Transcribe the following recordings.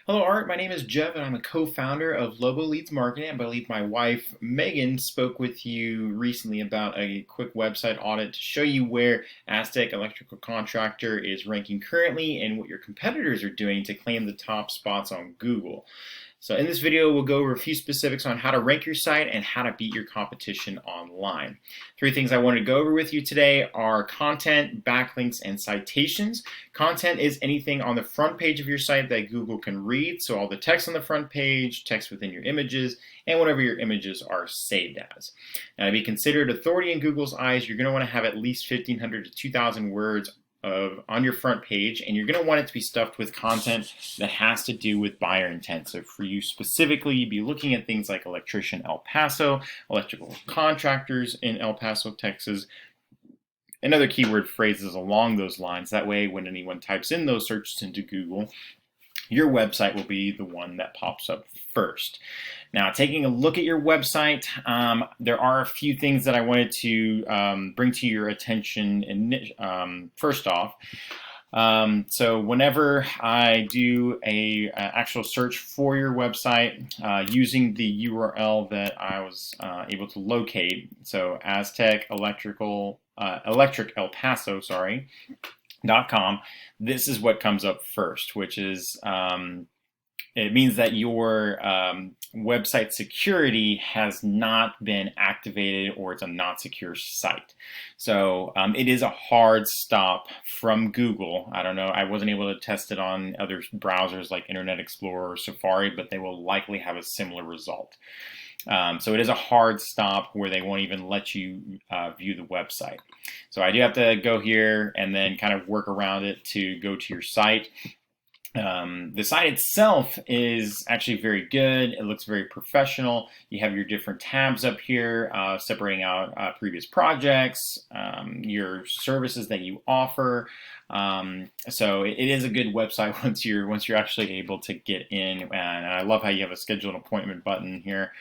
Hello, Art. My name is Jeff, and I'm a co-founder of Lobo Leads Marketing. I believe my wife, Megan, spoke with you recently about a quick website audit to show you where Aztec Electrical Contractor is ranking currently and what your competitors are doing to claim the top spots on Google. So in this video, we'll go over a few specifics on how to rank your site and how to beat your competition online. Three things I wanted to go over with you today are content, backlinks, and citations. Content is anything on the front page of your site that Google can read, so all the text on the front page, text within your images, and whatever your images are saved as. Now, to be considered authority in Google's eyes, you're going to want to have at least 1,500 to 2,000 words on your front page, and you're going to want it to be stuffed with content that has to do with buyer intent. So for you specifically, you'd be looking at things like electrician El Paso, electrical contractors in El Paso, Texas, and other keyword phrases along those lines. That way, when anyone types in those searches into Google, your website will be the one that pops up first. Now, taking a look at your website, there are a few things that I wanted to bring to your attention. First off, so whenever I do a actual search for your website using the URL that I was able to locate, so Aztec Electric El Paso, .com, this is what comes up first, which is it means that your website security has not been activated, or it's a not secure site. So it is a hard stop from Google. I don't know, I wasn't able to test it on other browsers like Internet Explorer or Safari, but they will likely have a similar result. So it is a hard stop where they won't even let you view the website. So I do have to go here and then kind of work around it to go to your site. The site itself is actually very good. It looks very professional. You have your different tabs up here, separating out previous projects, your services that you offer. So it is a good website once you're actually able to get in. And I love how you have a schedule an appointment button here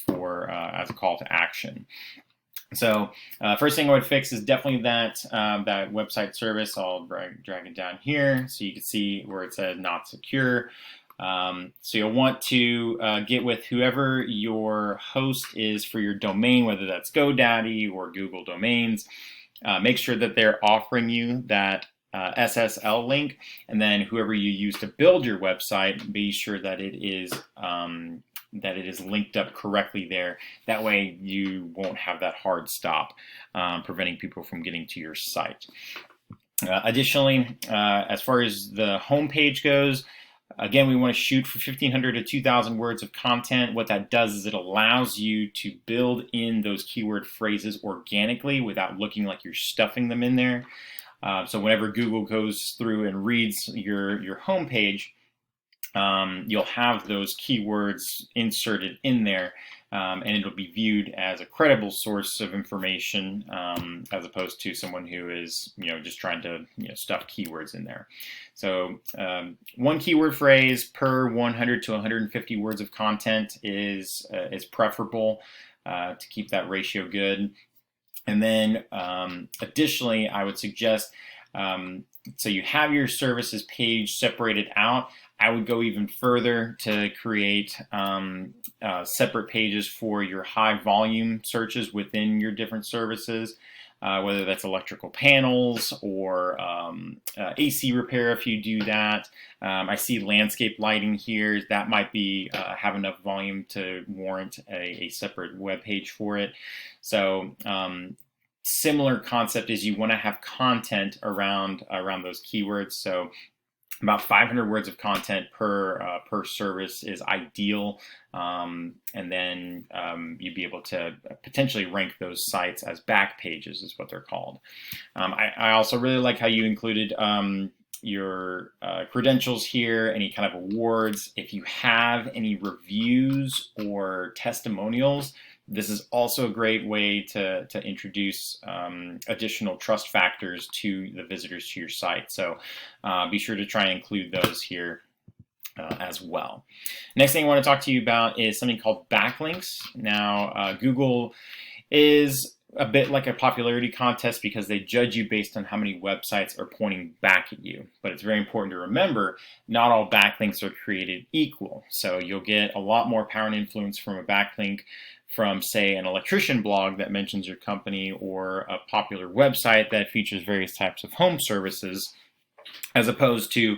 for as a call to action. So first thing I would fix is definitely that website service. I'll drag it down here so you can see where it says not secure. So you'll want to get with whoever your host is for your domain, whether that's GoDaddy or Google Domains. Make sure that they're offering you that SSL link, and then whoever you use to build your website, be sure that it is linked up correctly there. That way you won't have that hard stop preventing people from getting to your site. Additionally, as far as the home page goes, again, we want to shoot for 1,500 to 2,000 words of content. What that does is it allows you to build in those keyword phrases organically without looking like you're stuffing them in there. So whenever Google goes through and reads your home page, you'll have those keywords inserted in there, and it'll be viewed as a credible source of information as opposed to someone who is just trying to stuff keywords in there. So one keyword phrase per 100 to 150 words of content is preferable to keep that ratio good. And then additionally, I would suggest so you have your services page separated out. I would go even further to create separate pages for your high volume searches within your different services, whether that's electrical panels or AC repair if you do that. I see landscape lighting here. That might be have enough volume to warrant a separate web page for it. So similar concept is you want to have content around those keywords. So about 500 words of content per service is ideal, and then you'd be able to potentially rank those sites as back pages, is what they're called. I also really like how you included your credentials here, any kind of awards. If you have any reviews or testimonials, this is also a great way to introduce additional trust factors to the visitors to your site. So be sure to try and include those here as well. Next thing I want to talk to you about is something called backlinks. Now, Google is a bit like a popularity contest because they judge you based on how many websites are pointing back at you. But it's very important to remember, not all backlinks are created equal. So you'll get a lot more power and influence from a backlink from, say, an electrician blog that mentions your company, or a popular website that features various types of home services, as opposed to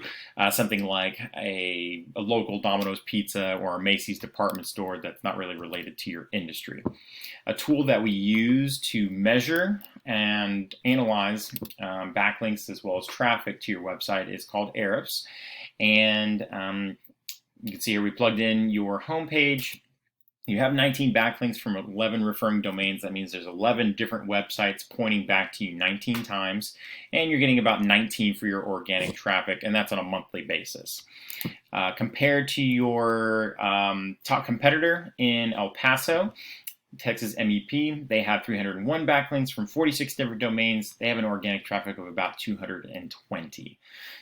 something like a local Domino's Pizza or a Macy's department store that's not really related to your industry. A tool that we use to measure and analyze backlinks as well as traffic to your website is called Ahrefs. And you can see here we plugged in your homepage. You have 19 backlinks from 11 referring domains. That means there's 11 different websites pointing back to you 19 times, and you're getting about 19 for your organic traffic, and that's on a monthly basis. Compared to your top competitor in El Paso, Texas MEP, they have 301 backlinks from 46 different domains. They have an organic traffic of about 220.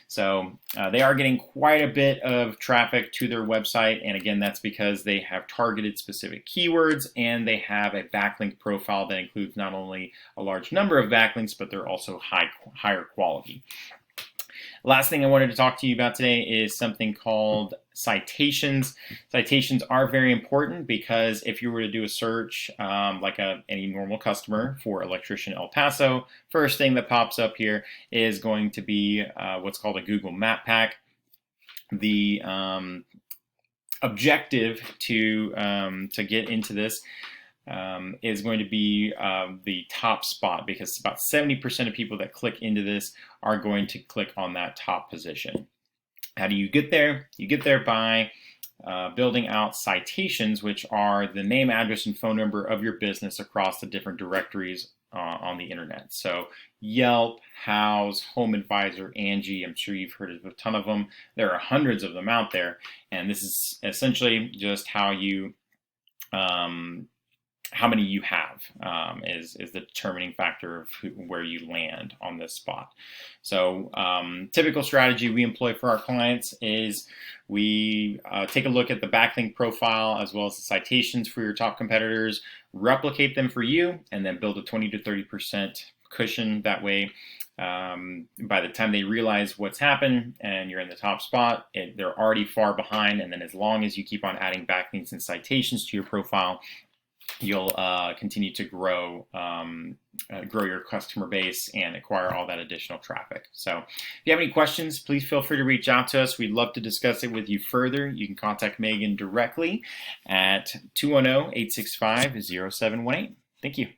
So they are getting quite a bit of traffic to their website. And again, that's because they have targeted specific keywords, and they have a backlink profile that includes not only a large number of backlinks, but they're also higher quality. Last thing I wanted to talk to you about today is something called citations. Citations are very important because if you were to do a search like any normal customer for electrician El Paso, first thing that pops up here is going to be what's called a Google Map Pack. The objective to get into this is going to be the top spot, because about 70% of people that click into this are going to click on that top position. How do you get there? You get there by building out citations, which are the name, address, and phone number of your business across the different directories on the internet. So Yelp, Houzz, Home Advisor, Angie, I'm sure you've heard of a ton of them. There are hundreds of them out there, and this is essentially just how you how many you have is the determining factor of where you land on this spot. So typical strategy we employ for our clients is we take a look at the backlink profile as well as the citations for your top competitors, replicate them for you, and then build a 20 to 30% cushion. That way, by the time they realize what's happened and you're in the top spot, they're already far behind. And then as long as you keep on adding backlinks and citations to your profile, you'll continue to grow your customer base and acquire all that additional traffic. So if you have any questions, please feel free to reach out to us. We'd love to discuss it with you further. You can contact Megan directly at 210-865-0718. Thank you.